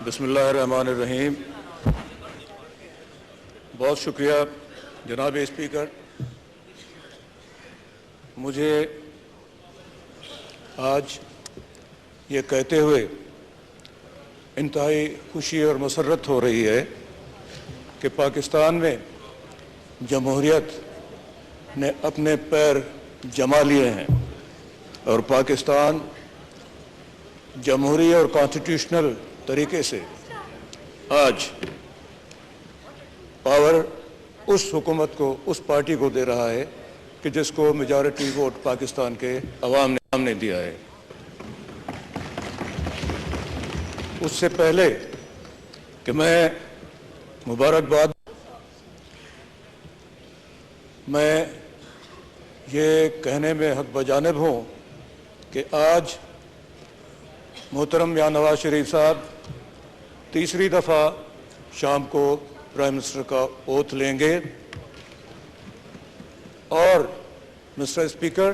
بسم اللہ الرحمن الرحیم۔ بہت شکریہ جناب اسپیکر، مجھے آج یہ کہتے ہوئے انتہائی خوشی اور مسرت ہو رہی ہے کہ پاکستان میں جمہوریت نے اپنے پیر جما لیے ہیں اور پاکستان جمہوری اور کانسٹیٹیوشنل طریقے سے آج پاور اس حکومت کو، اس پارٹی کو دے رہا ہے کہ جس کو میجارٹی ووٹ پاکستان کے عوام نے دیا ہے۔ اس سے پہلے کہ میں مبارکباد، میں یہ کہنے میں حق بجانب ہوں کہ آج محترم میاں نواز شریف صاحب تیسری دفعہ شام کو پرائم منسٹر کا اوتھ لیں گے، اور مسٹر اسپیکر،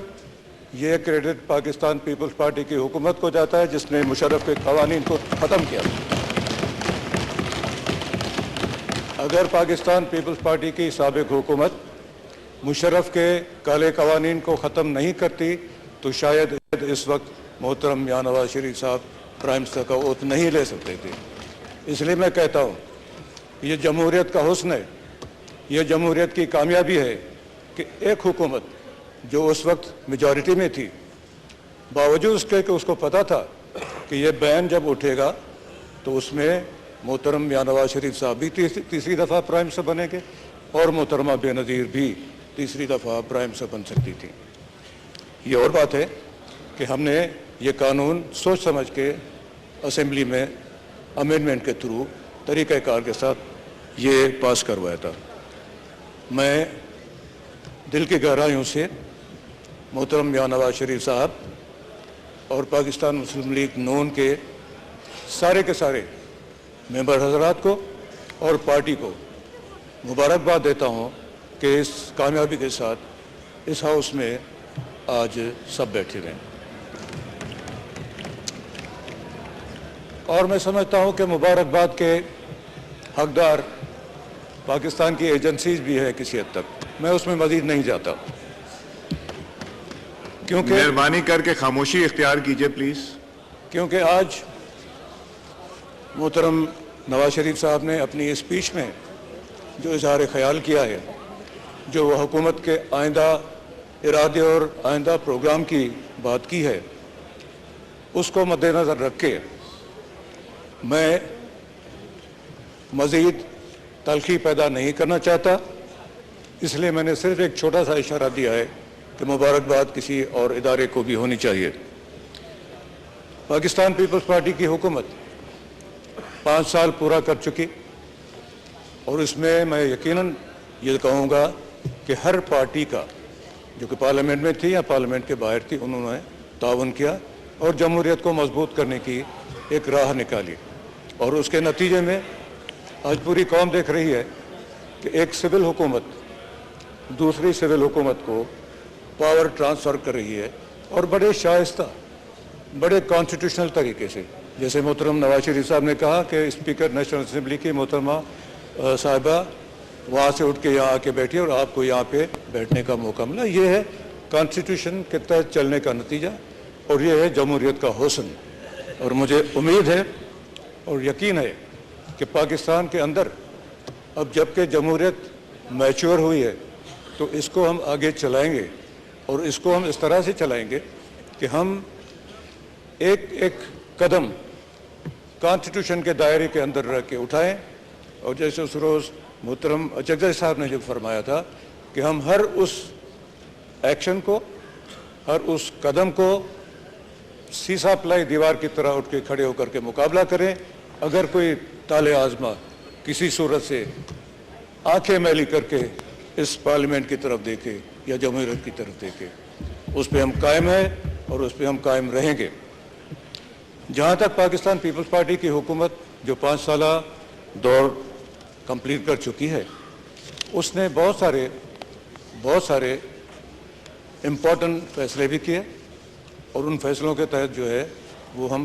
یہ کریڈٹ پاکستان پیپلز پارٹی کی حکومت کو جاتا ہے جس نے مشرف کے قوانین کو ختم کیا۔ اگر پاکستان پیپلز پارٹی کی سابق حکومت مشرف کے کالے قوانین کو ختم نہیں کرتی تو شاید اس وقت محترم میاں نواز شریف صاحب پرائم منسٹر کا اوتھ نہیں لے سکتے تھے۔ اس لیے میں کہتا ہوں یہ جمہوریت کا حسن ہے، یہ جمہوریت کی کامیابی ہے کہ ایک حکومت جو اس وقت میجورٹی میں تھی، باوجود اس کے کہ اس کو پتا تھا کہ یہ بین جب اٹھے گا تو اس میں محترم میاں نواز شریف صاحب بھی تیسری دفعہ پرائم منسٹر بنیں گے اور محترمہ بے نظیر بھی تیسری دفعہ پرائم منسٹر بن سکتی تھی۔ یہ اور بات ہے کہ ہم نے یہ قانون سوچ سمجھ کے اسمبلی میں امینڈمنٹ کے تھرو طریقہ کار کے ساتھ یہ پاس کروایا تھا۔ میں دل کی گہرائیوں سے محترم میاں نواز شریف صاحب اور پاکستان مسلم لیگ نون کے سارے ممبر حضرات کو اور پارٹی کو مبارکباد دیتا ہوں کہ اس کامیابی کے ساتھ اس ہاؤس میں آج سب بیٹھے ہوئے ہیں، اور میں سمجھتا ہوں کہ مبارکباد کے حقدار پاکستان کی ایجنسیز بھی ہے کسی حد تک۔ میں اس میں مزید نہیں جاتا کیونکہ مہربانی کر کے خاموشی اختیار کیجئے پلیز۔ کیونکہ آج محترم نواز شریف صاحب نے اپنی اسپیچ میں جو اظہار خیال کیا ہے، جو وہ حکومت کے آئندہ ارادے اور آئندہ پروگرام کی بات کی ہے، اس کو مد نظر رکھ کے میں مزید تلخی پیدا نہیں کرنا چاہتا، اس لیے میں نے صرف ایک چھوٹا سا اشارہ دیا ہے کہ مبارکباد کسی اور ادارے کو بھی ہونی چاہیے۔ پاکستان پیپلز پارٹی کی حکومت 5 سال پورا کر چکی، اور اس میں یقیناً یہ کہوں گا کہ ہر پارٹی کا جو کہ پارلیمنٹ میں تھی یا پارلیمنٹ کے باہر تھی، انہوں نے تعاون کیا اور جمہوریت کو مضبوط کرنے کی ایک راہ نکالی، اور اس کے نتیجے میں آج پوری قوم دیکھ رہی ہے کہ ایک سول حکومت دوسری سول حکومت کو پاور ٹرانسفر کر رہی ہے، اور بڑے شائستہ، بڑے کانسٹیٹیوشنل طریقے سے، جیسے محترم نواز شریف صاحب نے کہا کہ اسپیکر نیشنل اسمبلی کی محترمہ صاحبہ وہاں سے اٹھ کے یہاں آ کے بیٹھی اور آپ کو یہاں پہ بیٹھنے کا موقع ملا۔ یہ ہے کانسٹیٹیوشن کے تحت چلنے کا نتیجہ، اور یہ ہے جمہوریت کا حسن۔ اور مجھے امید ہے اور یقین ہے کہ پاکستان کے اندر اب جب کہ جمہوریت میچور ہوئی ہے تو اس کو ہم آگے چلائیں گے، اور اس کو ہم اس طرح سے چلائیں گے کہ ہم ایک ایک قدم کانسٹیٹیوشن کے دائرے کے اندر رہ کے اٹھائیں، اور جیسے اس روز محترم اچکزئی صاحب نے جو فرمایا تھا کہ ہم ہر اس ایکشن کو، ہر اس قدم کو سیسا پلائی دیوار کی طرح اٹھ کے کھڑے ہو کر کے مقابلہ کریں۔ اگر کوئی طالع آزما کسی صورت سے آنکھیں میلی کر کے اس پارلیمنٹ کی طرف دیکھے یا جمہوریت کی طرف دیکھے، اس پہ ہم قائم ہیں اور اس پہ ہم قائم رہیں گے۔ جہاں تک پاکستان پیپلز پارٹی کی حکومت جو 5 سالہ دور کمپلیٹ کر چکی ہے، اس نے بہت سارے امپورٹنٹ فیصلے بھی کیے، اور ان فیصلوں کے تحت جو ہے وہ ہم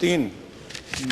3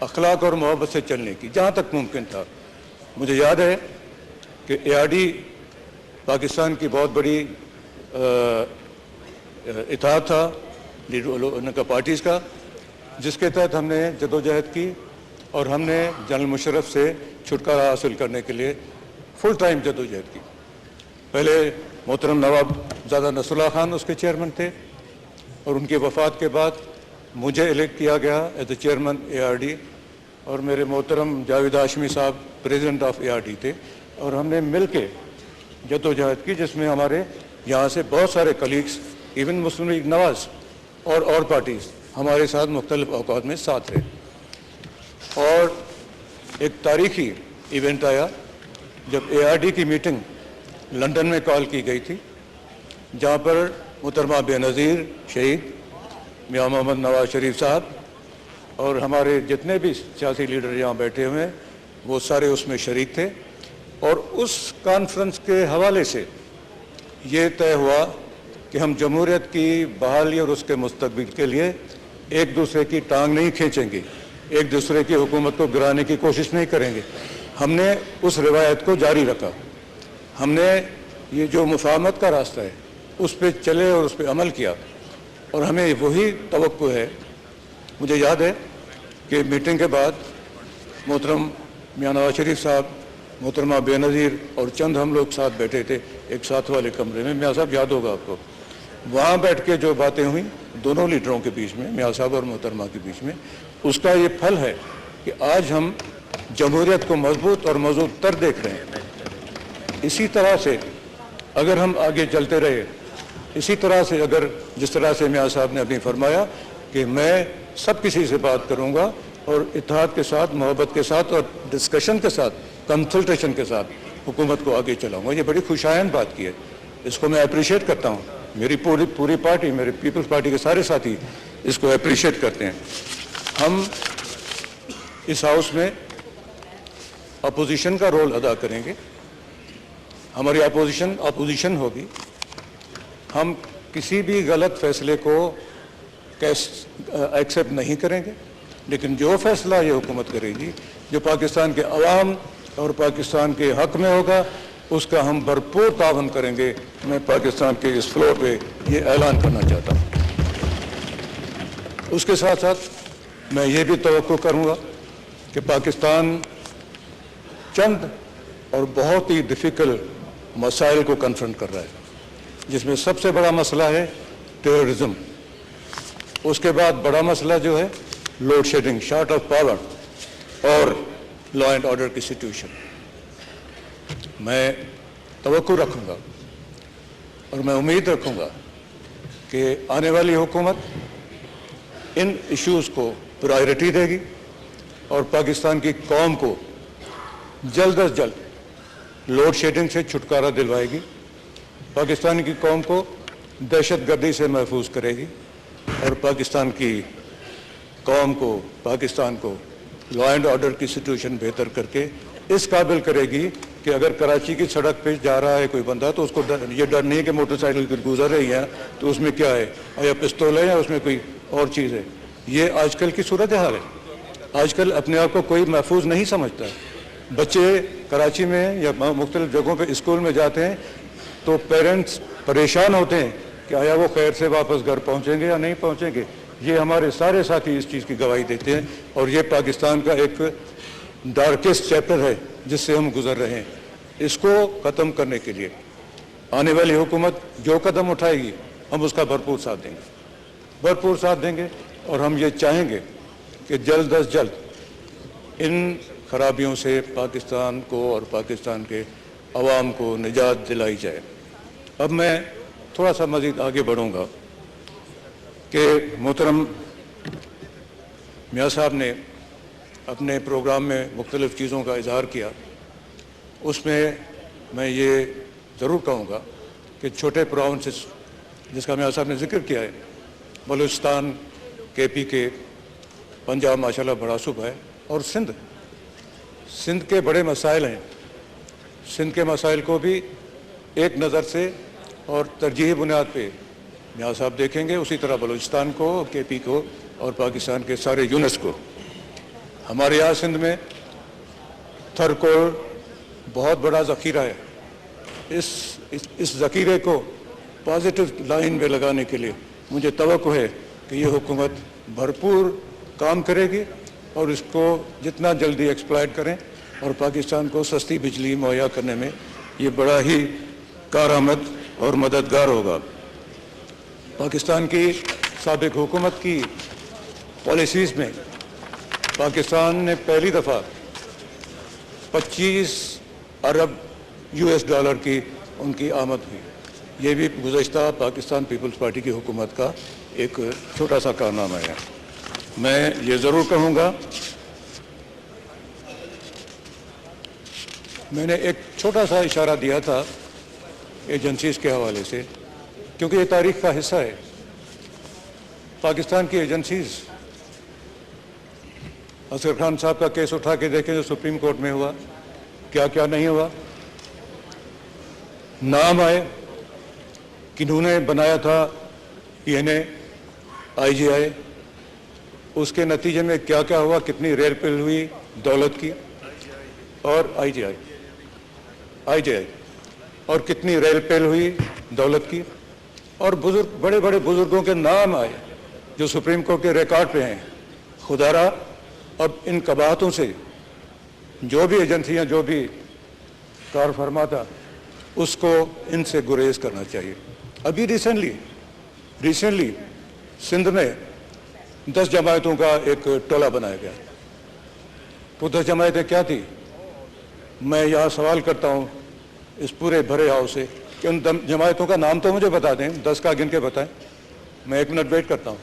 اخلاق اور محبت سے چلنے کی جہاں تک ممکن تھا. مجھے یاد ہے کہ ARD پاکستان کی بہت بڑی اتحاد تھا ان کا پارٹیز کا، جس کے تحت ہم نے جدوجہد کی اور ہم نے جنرل مشرف سے چھٹکارا حاصل کرنے کے لیے فل ٹائم جدوجہد کی. پہلے محترم نواب زادہ نصر اللہ خان اس کے چیئرمین تھے، اور ان کی وفات کے بعد مجھے الیکٹ کیا گیا ایز اے چیئرمین ARD، اور میرے محترم جاوید ہاشمی صاحب پریزیڈنٹ آف ARD تھے، اور ہم نے مل کے جدوجہد کی جس میں ہمارے یہاں سے بہت سارے کلیگس، ایون مسلم لیگ نواز اور پارٹیز ہمارے ساتھ مختلف اوقات میں ساتھ رہے. اور ایک تاریخی ایونٹ آیا جب ARD کی میٹنگ لندن میں کال کی گئی تھی، جہاں پر محترمہ بے نظیر شہید میاں محمد نواز شریف صاحب اور ہمارے جتنے بھی سیاسی لیڈر یہاں بیٹھے ہوئے ہیں وہ سارے اس میں شریک تھے. اور اس کانفرنس کے حوالے سے یہ طے ہوا کہ ہم جمہوریت کی بحالی اور اس کے مستقبل کے لیے ایک دوسرے کی ٹانگ نہیں کھینچیں گے، ایک دوسرے کی حکومت کو گرانے کی کوشش نہیں کریں گے. ہم نے اس روایت کو جاری رکھا. ہم نے یہ جو مفاہمت کا راستہ ہے اس پہ چلے اور اس پہ عمل کیا، اور ہمیں وہی توقع ہے. مجھے یاد ہے کہ میٹنگ کے بعد محترم میاں نواز شریف صاحب، محترمہ بے نظیر اور چند ہم لوگ ساتھ بیٹھے تھے ایک ساتھ والے کمرے میں. میاں صاحب یاد ہوگا آپ کو، وہاں بیٹھ کے جو باتیں ہوئیں دونوں لیڈروں کے بیچ میں، میاں صاحب اور محترمہ کے بیچ میں، اس کا یہ پھل ہے کہ آج ہم جمہوریت کو مضبوط اور مضبوط تر دیکھ رہے ہیں. اسی طرح سے اگر ہم آگے چلتے رہے، اسی طرح سے اگر جس طرح سے میاں صاحب نے ابھی فرمایا کہ میں سب کسی سے بات کروں گا اور اتحاد کے ساتھ، محبت کے ساتھ اور ڈسکشن کے ساتھ، کنسلٹیشن کے ساتھ حکومت کو آگے چلاؤں گا، یہ بڑی خوشایند بات کی ہے. اس کو میں اپریشیٹ کرتا ہوں. میری پوری پارٹی، میرے پیپلز پارٹی کے سارے ساتھی اس کو اپریشیٹ کرتے ہیں. ہم اس ہاؤس میں اپوزیشن کا رول ادا کریں گے. ہماری اپوزیشن ہوگی. ہم کسی بھی غلط فیصلے کو ایکسیپٹ نہیں کریں گے، لیکن جو فیصلہ یہ حکومت کرے گی جو پاکستان کے عوام اور پاکستان کے حق میں ہوگا اس کا ہم بھرپور تعاون کریں گے. میں پاکستان کے اس فلور پہ یہ اعلان کرنا چاہتا ہوں. اس کے ساتھ ساتھ میں یہ بھی توقع کروں گا کہ پاکستان چند اور بہت ہی ڈیفیکلٹ مسائل کو کنفرنٹ کر رہا ہے، جس میں سب سے بڑا مسئلہ ہے ٹیررزم. اس کے بعد بڑا مسئلہ جو ہے load shedding, short of power اور لا اینڈ آرڈر کی سچویشن. میں توقع رکھوں گا اور میں امید رکھوں گا کہ آنے والی حکومت ان ایشوز کو پرائرٹی دے گی اور پاکستان کی قوم کو جلد از جلد لوڈ شیڈنگ سے چھٹکارا دلوائے گی، پاکستان کی قوم کو دہشت گردی سے محفوظ کرے گی، اور پاکستان کی قوم کو، پاکستان کو لا اینڈ آرڈر کی سچویشن بہتر کر کے اس قابل کرے گی کہ اگر کراچی کی سڑک پہ جا رہا ہے کوئی بندہ تو اس کو یہ ڈر نہیں ہے کہ موٹر سائیکل گزر رہی ہے تو اس میں کیا ہے، یا پستول ہے یا اس میں کوئی اور چیز ہے. یہ آج کل کی صورتحال ہے. آج کل اپنے آپ کو کوئی محفوظ نہیں سمجھتا ہے. بچے کراچی میں یا مختلف جگہوں پہ اسکول میں جاتے ہیں تو پیرنٹس پریشان ہوتے ہیں کہ آیا وہ خیر سے واپس گھر پہنچیں گے یا نہیں پہنچیں گے. یہ ہمارے سارے ساتھی اس چیز کی گواہی دیتے ہیں، اور یہ پاکستان کا ایک ڈارکسٹ چیپٹر ہے جس سے ہم گزر رہے ہیں. اس کو ختم کرنے کے لیے آنے والی حکومت جو قدم اٹھائے گی ہم اس کا بھرپور ساتھ دیں گے، بھرپور ساتھ دیں گے. اور ہم یہ چاہیں گے کہ جلد از جلد ان خرابیوں سے پاکستان کو اور پاکستان کے عوام کو نجات دلائی جائے. اب میں تھوڑا سا مزید آگے بڑھوں گا کہ محترم میاں صاحب نے اپنے پروگرام میں مختلف چیزوں کا اظہار کیا. اس میں یہ ضرور کہوں گا کہ چھوٹے پراونسز جس کا میاں صاحب نے ذکر کیا ہے، بلوچستان، KPK، پنجاب ماشاءاللہ بڑا صوبہ ہے، اور سندھ کے بڑے مسائل ہیں. سندھ کے مسائل کو بھی ایک نظر سے اور ترجیحی بنیاد پہ میاں صاحب دیکھیں گے، اسی طرح بلوچستان کو، KP کو اور پاکستان کے سارے یونٹس کو. ہمارے یہاں سندھ میں تھرکول بہت بڑا ذخیرہ ہے. اس ذخیرے کو پازیٹو لائن میں لگانے کے لیے مجھے توقع ہے کہ یہ حکومت بھرپور کام کرے گی اور اس کو جتنا جلدی ایکسپلائٹ کریں اور پاکستان کو سستی بجلی مہیا کرنے میں یہ بڑا ہی کارآمد اور مددگار ہوگا. پاکستان کی سابق حکومت کی پالیسیز میں پاکستان نے پہلی دفعہ 25 ارب $US کی ان کی آمد ہوئی. یہ بھی گزشتہ پاکستان پیپلز پارٹی کی حکومت کا ایک چھوٹا سا کارنامہ ہے. میں یہ ضرور کہوں گا، میں نے ایک چھوٹا سا اشارہ دیا تھا ایجنسیز کے حوالے سے، کیونکہ یہ تاریخ کا حصہ ہے. پاکستان کی ایجنسیز، اصغر خان صاحب کا کیس اٹھا کے دیکھیں جو سپریم کورٹ میں ہوا، کیا کیا نہیں ہوا. نام آئے کنہوں نے بنایا تھا PNA IGI، اس کے نتیجے میں کیا کیا ہوا، کتنی ریل پل ہوئی دولت کی، اور IGI اور کتنی ریل پیل ہوئی دولت کی، اور بڑے بڑے بزرگوں کے نام آئے جو سپریم کورٹ کے ریکارڈ پہ ہیں. خدا را اب ان قباحتوں سے جو بھی ایجنسیاں جو بھی کار فرما تھا اس کو ان سے گریز کرنا چاہیے. ابھی ریسنٹلی سندھ میں 10 جماعتوں کا ایک ٹولہ بنایا گیا. وہ 10 جماعتیں کیا تھی؟ میں یہاں سوال کرتا ہوں اس پورے بھرے ہاؤس سے کہ ان جماعتوں کا نام تو مجھے بتا دیں، 10 کا گن کے بتائیں. میں 1 منٹ ویٹ کرتا ہوں،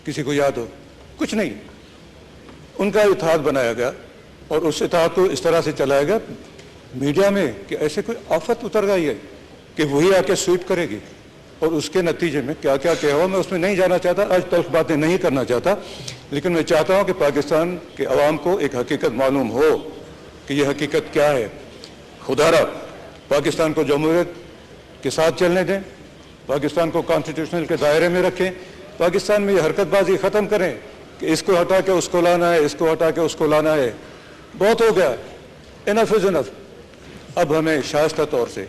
کسی کو یاد ہو. کچھ نہیں. ان کا اتحاد بنایا گیا اور اس اتحاد کو اس طرح سے چلایا گیا میڈیا میں کہ ایسے کوئی آفت اتر گئی ہے کہ وہی آ کے سویپ کرے گی، اور اس کے نتیجے میں کیا کیا ہوا میں اس میں نہیں جانا چاہتا، آج تلخ باتیں نہیں کرنا چاہتا. لیکن میں چاہتا ہوں کہ پاکستان کے عوام کو ایک حقیقت معلوم ہو کہ یہ حقیقت کیا ہے. خدا را پاکستان کو جمہوریت کے ساتھ چلنے دیں، پاکستان کو کانسٹیٹیوشنل کے دائرے میں رکھیں، پاکستان میں یہ حرکت بازی ختم کریں کہ اس کو ہٹا کے اس کو لانا ہے، اس کو ہٹا کے اس کو لانا ہے. بہت ہو گیا، انف از انف. اب ہمیں شائستہ طور سے،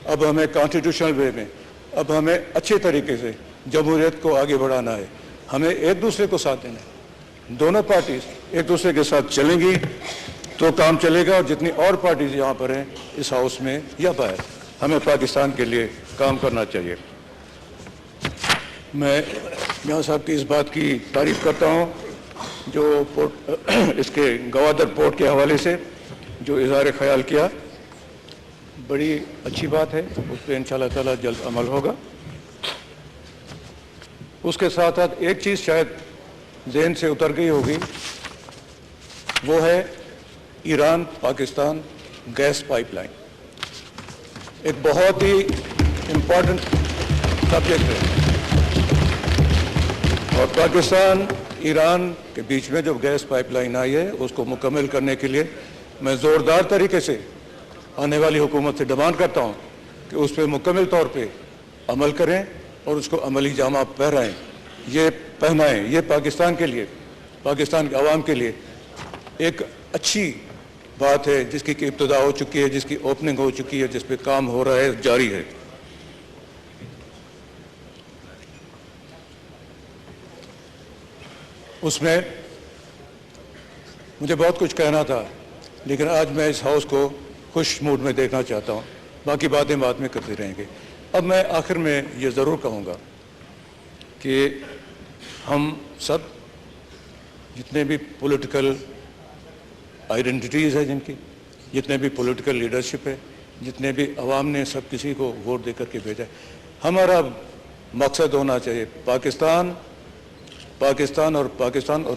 اب ہمیں کانسٹیٹیوشنل وے میں، اب ہمیں اچھے طریقے سے جمہوریت کو آگے بڑھانا ہے. ہمیں ایک دوسرے کو ساتھ دینا ہے. دونوں پارٹیز ایک دوسرے کے ساتھ چلیں گی تو کام چلے گا. اور جتنی اور پارٹیز یہاں پر ہیں اس ہاؤس میں یا باہر، ہمیں پاکستان کے لیے کام کرنا چاہیے. میں میاں صاحب کی اس بات کی تعریف کرتا ہوں جو اس کے گوادر پورٹ کے حوالے سے جو اظہار خیال کیا، بڑی اچھی بات ہے. اس پہ انشاءاللہ تعالیٰ جلد عمل ہوگا. اس کے ساتھ ساتھ ایک چیز شاید ذہن سے اتر گئی ہوگی، وہ ہے Iran Pakistan gas pipeline. ایک بہت ہی امپورٹنٹ سبجیکٹ ہے، اور پاکستان ایران کے بیچ میں جو گیس پائپ لائن آئی ہے اس کو مکمل کرنے کے لیے میں زوردار طریقے سے آنے والی حکومت سے ڈیمانڈ کرتا ہوں کہ اس پہ مکمل طور پہ عمل کریں اور اس کو عملی جامہ پہنائیں. یہ پہنائیں. یہ پاکستان کے لیے، پاکستان کے عوام کے لیے ایک اچھی بات ہے جس کی ابتدا ہو چکی ہے، جس کی اوپننگ ہو چکی ہے، جس پہ کام ہو رہا ہے، جاری ہے. اس میں مجھے بہت کچھ کہنا تھا، لیکن آج میں اس ہاؤس کو خوش موڈ میں دیکھنا چاہتا ہوں. باقی باتیں بعد میں کرتے رہیں گے. اب میں آخر میں یہ ضرور کہوں گا کہ ہم سب جتنے بھی پولیٹیکل آئیڈینٹیٹیز ہیں، جن کی جتنے بھی پولیٹیکل لیڈرشپ ہے، جتنے بھی عوام نے سب کسی کو ووٹ دے کر کے بھیجا ہے، ہمارا مقصد ہونا چاہیے پاکستان اور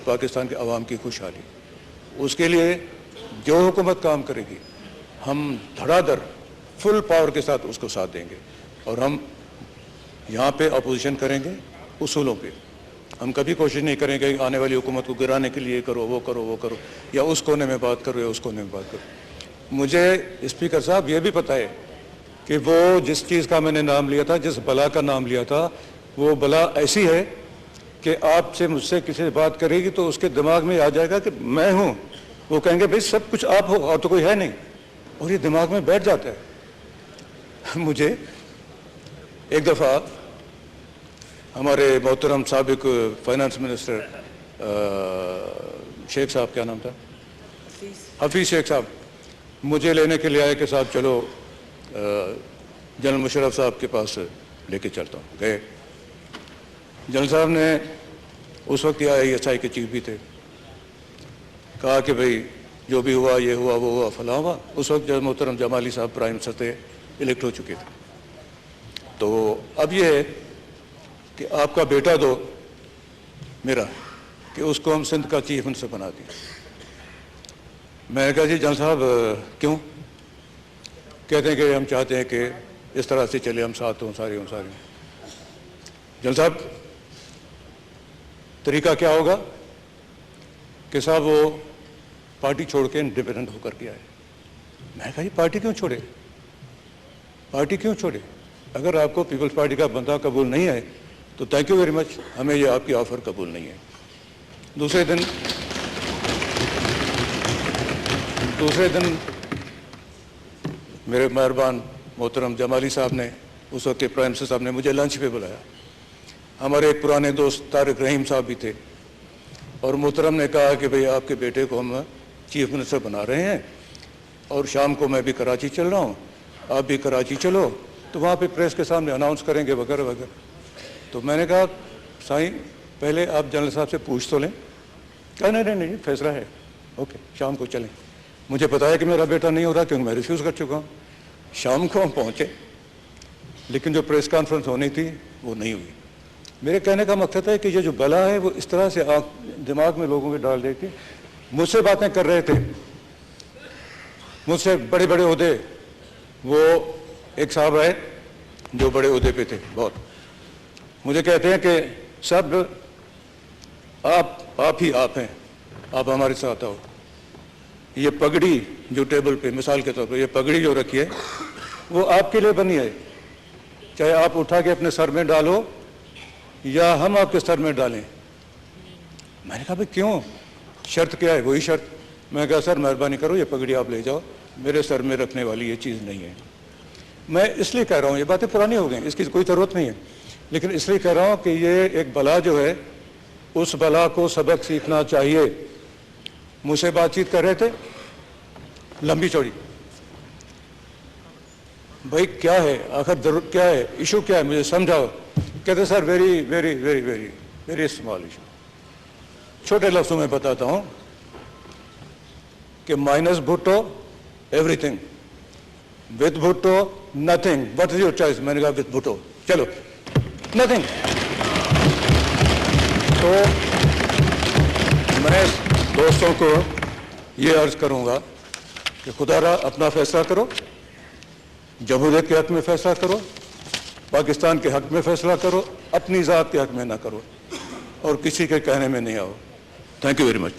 پاکستان کے عوام کی خوشحالی. اس کے لیے جو حکومت کام کرے گی ہم دھڑا دھڑ فل پاور کے ساتھ اس کو ساتھ دیں گے. اور ہم یہاں پہ اپوزیشن کریں گے اصولوں پہ. ہم کبھی کوشش نہیں کریں گے آنے والی حکومت کو گرانے کے لیے کرو وہ کرو یا اس کونے میں بات کرو یا اس کونے میں بات کرو. مجھے اسپیکر صاحب یہ بھی پتہ ہے کہ وہ جس چیز کا میں نے نام لیا تھا، جس بلا کا نام لیا تھا، وہ بلا ایسی ہے کہ آپ سے مجھ سے کسی سے بات کرے گی تو اس کے دماغ میں آ جائے گا کہ میں ہوں. وہ کہیں گے بھائی سب کچھ آپ ہو اور تو کوئی ہے نہیں, اور یہ دماغ میں بیٹھ جاتا ہے. مجھے ایک دفعہ ہمارے محترم سابق فائنانس منسٹر شیخ صاحب, کیا نام تھا, حفیظ شیخ صاحب, مجھے لینے کے لیے آئے کہ صاحب چلو جنرل مشرف صاحب کے پاس لے کے چلتا ہوں. گئے. جنرل صاحب نے اس وقت ISI کے چیف بھی تھے, کہا کہ بھئی جو بھی ہوا, یہ ہوا, وہ ہوا, فلاں ہوا. اس وقت جو محترم جمالی صاحب پرائم منسٹر تھے, الیکٹ ہو چکے تھے. تو اب یہ ہے کہ آپ کا بیٹا دو میرا, کہ اس کو ہم سندھ کا چیف منسٹر بنا دیں. میں نے کہا جی جنرل صاحب کیوں؟ کہتے ہیں کہ ہم چاہتے ہیں کہ اس طرح سے چلے, ہم ساتھ ہوں, سارے ہوں, سارے ہوں. جنرل صاحب طریقہ کیا ہوگا کہ صاحب وہ پارٹی چھوڑ کے انڈیپینڈنٹ ہو کر کے آئے. میں نے کہا جی پارٹی کیوں چھوڑے, پارٹی کیوں چھوڑے؟ اگر آپ کو پیپلز پارٹی کا بندہ قبول نہیں ہے تو تھینک یو ویری مچ, ہمیں یہ آپ کی آفر قبول نہیں ہے. دوسرے دن میرے مہربان محترم جمالی صاحب نے, اس وقت کے پرائم منسٹر صاحب نے مجھے لنچ پہ بلایا. ہمارے ایک پرانے دوست طارق رحیم صاحب بھی تھے, اور محترم نے کہا کہ بھئی آپ کے بیٹے کو ہم چیف منسٹر بنا رہے ہیں, اور شام کو میں بھی کراچی چل رہا ہوں, آپ بھی کراچی چلو, تو وہاں پہ پریس کے سامنے اناؤنس کریں گے وغیرہ وغیرہ. تو میں نے کہا سائیں پہلے آپ جنرل صاحب سے پوچھ تو لیں. کہا نہیں فیصلہ ہے, اوکے شام کو چلیں. مجھے پتا ہے کہ میرا بیٹا نہیں ہو رہا کیونکہ میں ریفیوز کر چکا ہوں. شام کو ہم پہنچے, لیکن جو پریس کانفرنس ہونی تھی وہ نہیں ہوئی. میرے کہنے کا مقصد ہے کہ یہ جو بلا ہے وہ اس طرح سے دماغ میں لوگوں کے ڈال دیتی. مجھ سے باتیں کر رہے تھے, مجھ سے بڑے بڑے عہدے, وہ ایک صاحب آئے جو بڑے عہدے پہ تھے بہت, مجھے کہتے ہیں کہ سب آپ ہی آپ ہیں, آپ ہمارے ساتھ آؤ. یہ پگڑی جو ٹیبل پہ مثال کے طور پر یہ پگڑی جو رکھی ہے وہ آپ کے لیے بنی ہے, چاہے آپ اٹھا کے اپنے سر میں ڈالو یا ہم آپ کے سر میں ڈالیں. میں نے کہا بھائی کیوں, شرط کیا ہے؟ وہی شرط. میں نے کہا سر مہربانی کرو یہ پگڑی آپ لے جاؤ, میرے سر میں رکھنے والی یہ چیز نہیں ہے. میں اس لیے کہہ رہا ہوں, یہ باتیں پرانی ہو گئیں, اس کی کوئی ضرورت نہیں ہے, لیکن اس لیے کہہ رہا ہوں کہ یہ ایک بلا جو ہے اس بلا کو سبق سیکھنا چاہیے. مجھ سے بات چیت کر رہے تھے لمبی چوڑی, بھائی کیا ہے آخر ضرورت کیا ہے, ایشو کیا ہے, مجھے سمجھاؤ. کہتے سر very very very very very small issue. چھوٹے لفظوں میں بتاتا ہوں کہ minus Bhutto every thing, with Bhutto nothing, what is your choice? میں نے کہا وتھ بھٹو, چلو نتھنگ. تو میں دوستوں کو یہ عرض کروں گا کہ خدا را اپنا فیصلہ کرو, جمہوریت کے حق میں فیصلہ کرو, پاکستان کے حق میں فیصلہ کرو, اپنی ذات کے حق میں نہ کرو, اور کسی کے کہنے میں نہیں آؤ. Thank you very much.